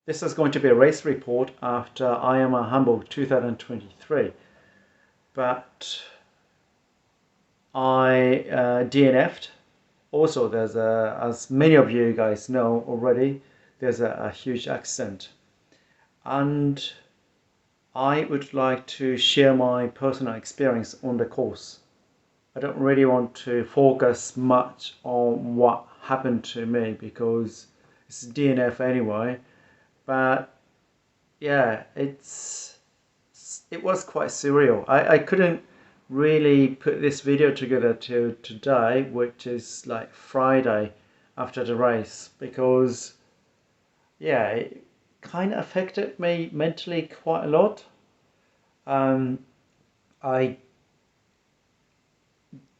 This is going to be a race report after Ironman Hamburg 2023, but I DNF'd. Also, there's as many of you guys know already, there's a huge accident, and I would like to share my personal experience on the course. I don't really want to focus much on what happened to me because it's DNF anyway. But yeah, it was quite surreal. I couldn't really put this video together till today, which is like Friday after the race, because yeah, it kind of affected me mentally quite a lot. I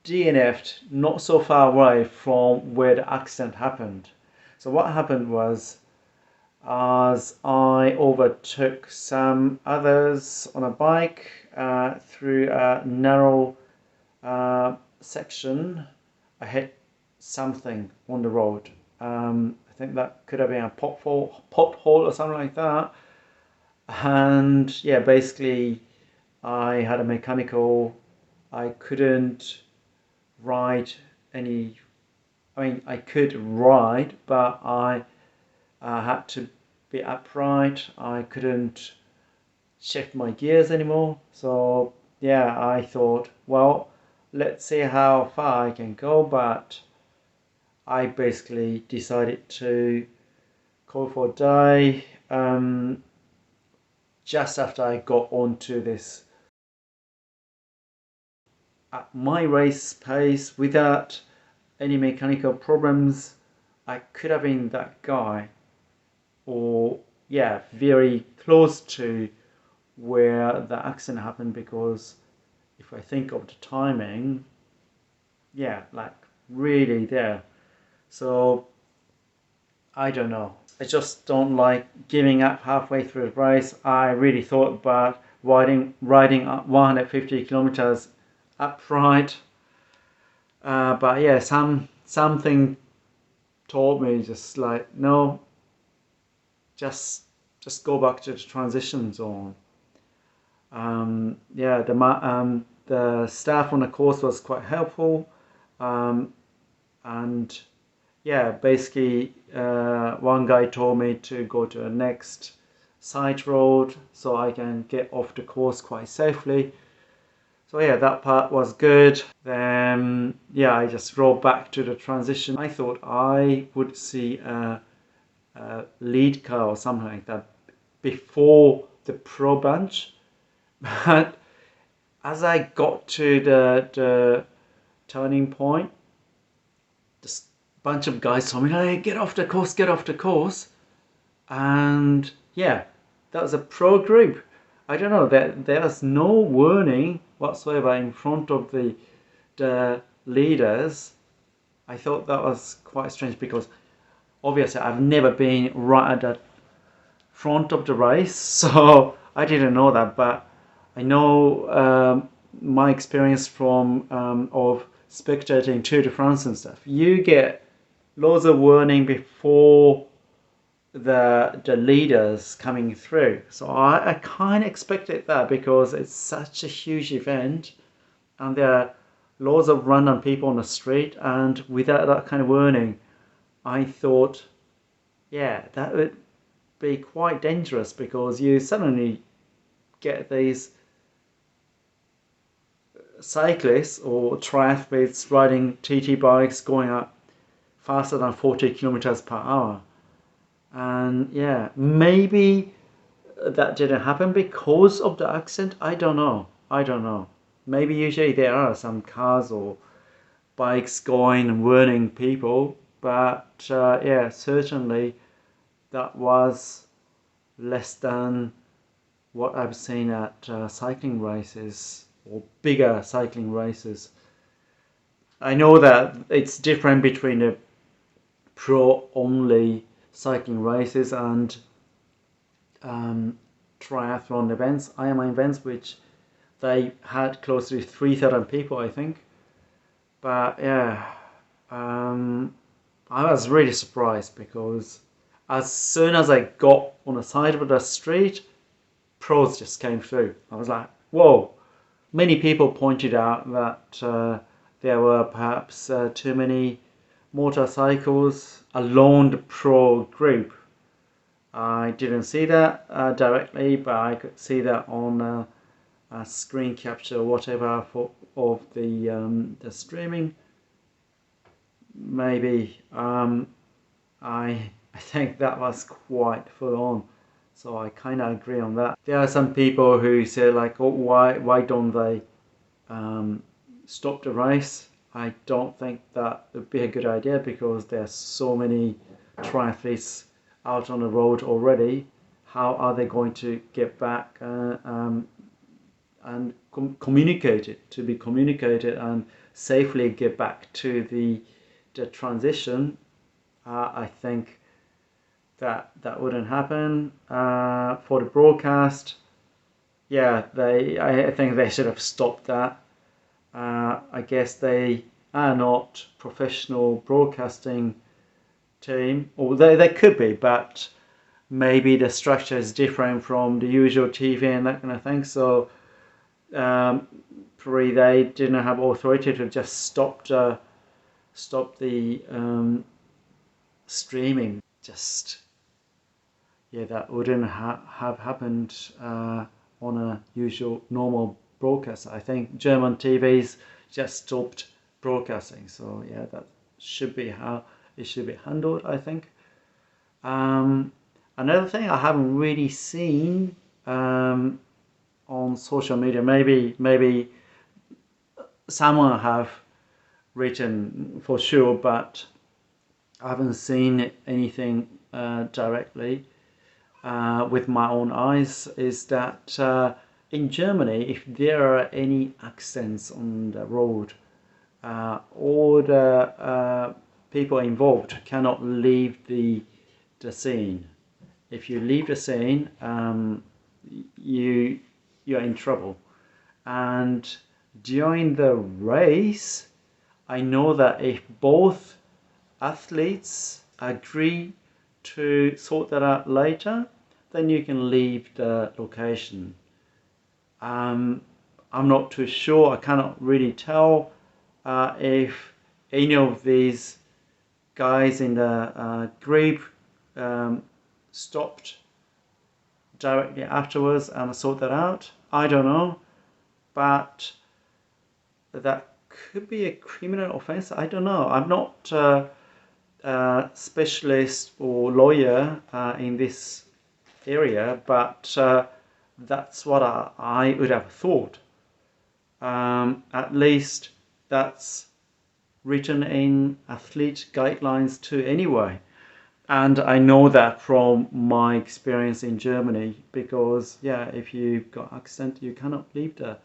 DNF'd not so far away from where the accident happened. So what happened was, as I overtook some others on a bike through a narrow section, I hit something on the road. I think that could have been a pothole or something like that. And yeah, basically I had a mechanical. I couldn't ride any. I mean, I could ride, but I had to be upright. I couldn't shift my gears anymore. So yeah, I thought, well, let's see how far I can go. But I basically decided to call for a day just after I got onto this at my race pace without any mechanical problems. I could have been that guy, or yeah, very close to where the accident happened, because if I think of the timing, yeah, like really there. So I don't know. I just don't like giving up halfway through the race. I really thought about riding up 150 kilometers upright, but yeah, something told me just like no, just go back to the transition zone. Yeah, the staff on the course was quite helpful, and yeah, basically one guy told me to go to the next side road so I can get off the course quite safely. So yeah, that part was good. Then yeah, I just rode back to the transition. I thought I would see a lead car or something like that before the pro bunch, but as I got to the turning point, this bunch of guys told me, "Hey, get off the course, get off the course." And yeah, that was a pro group. I don't know, there's no warning whatsoever in front of the leaders. I thought that was quite strange because obviously I've never been right at the front of the race, so I didn't know that. But I know my experience from of spectating Tour de France and stuff. You get loads of warning before the leaders coming through. So I kind of expected that because it's such a huge event, and there are loads of random people on the street, and without that kind of warning, I thought, yeah, that would be quite dangerous because you suddenly get these cyclists or triathletes riding TT bikes going up faster than 40 kilometers per hour. And yeah, maybe that didn't happen because of the accident. I don't know. I don't know. Maybe usually there are some cars or bikes going and warning people, but yeah, certainly that was less than what I've seen at cycling races or bigger cycling races. I know that it's different between the pro-only cycling races and triathlon events, Ironman events, which they had close to 3,000 people, I think. But yeah, I was really surprised because As soon as I got on the side of the street, pros just came through. I was like, whoa. Many people pointed out that there were perhaps too many motorcycles along the pro group. I didn't see that directly, but I could see that on a screen capture or whatever of the streaming. Maybe I think that was quite full on. So I kind of agree on that. There are some people who say like, oh, why don't they stop the race? I don't think that would be a good idea because there's so many triathletes out on the road already. How are they going to get back and communicate it, to be communicated and safely get back to the transition? I think that wouldn't happen. For the broadcast, yeah, I think they should have stopped that. I guess they are not professional broadcasting team, or they could be, but maybe the structure is different from the usual TV and that kind of thing. So probably they didn't have authority to just stop the streaming. Just yeah, that wouldn't have happened on a usual normal broadcast. I think German TVs just stopped broadcasting. So yeah, that should be how it should be handled, I think. Another thing I haven't really seen on social media, maybe someone have written for sure, but I haven't seen anything directly with my own eyes, is that in Germany, if there are any accidents on the road, all the people involved cannot leave the scene. If you leave the scene, you're in trouble. And during the race, I know that if both athletes agree to sort that out later, then you can leave the location. I'm not too sure. I cannot really tell if any of these guys in the group stopped directly afterwards and sort that out. I don't know, but that could be a criminal offense. I don't know. I'm not specialist or lawyer in this area, but that's what I would have thought. At least that's written in athlete guidelines too anyway. And I know that from my experience in Germany, because yeah, if you've got accident, you cannot leave the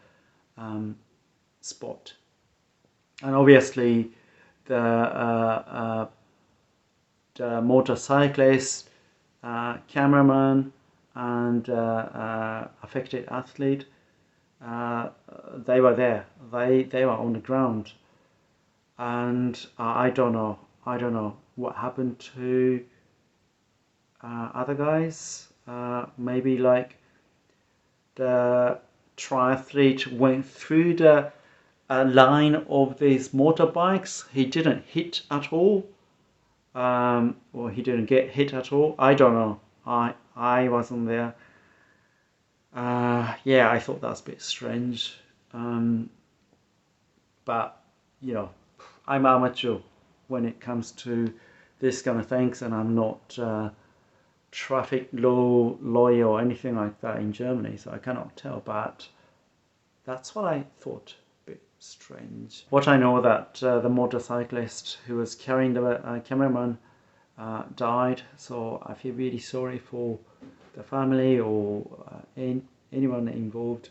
spot. And obviously the motorcyclist, cameraman, and affected athlete, they were there. They were on the ground, and I don't know what happened to other guys. Maybe like the triathlete went through the line of these motorbikes. He didn't hit at all. Or he didn't get hit at all. I don't know. I wasn't there. Yeah, I thought that's a bit strange. But you know, I'm amateur when it comes to this kind of things, and I'm not traffic law lawyer or anything like that in Germany, so I cannot tell. But that's what I thought. A bit strange. What I know that the motorcyclist who was carrying the cameraman died, so I feel really sorry for the family or anyone involved.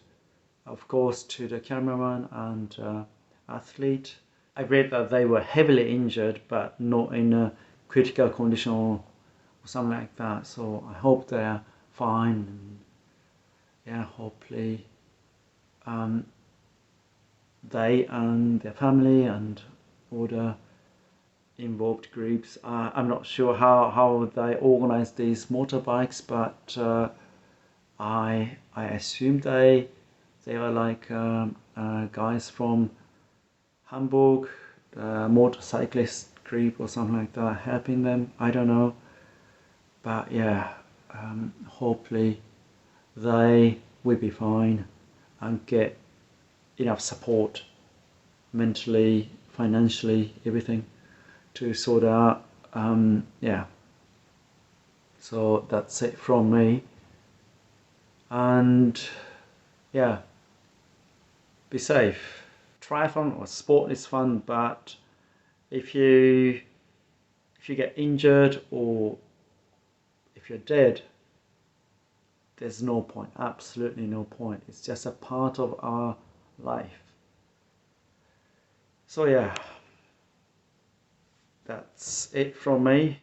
Of course, to the cameraman and athlete. I read that they were heavily injured, but not in a critical condition or something like that. So I hope they're fine. And yeah, hopefully they and their family and all the involved groups. I'm not sure how they organize these motorbikes, but I assume they are like guys from Hamburg, motorcyclist group or something like that, helping them. I don't know, but yeah, hopefully they will be fine and get enough support mentally, financially, everything to sort out. Yeah, so that's it from me. And yeah, be safe. Triathlon or sport is fun, but if you get injured or if you're dead, there's no point, absolutely no point. It's just a part of our life. So yeah, that's it from me.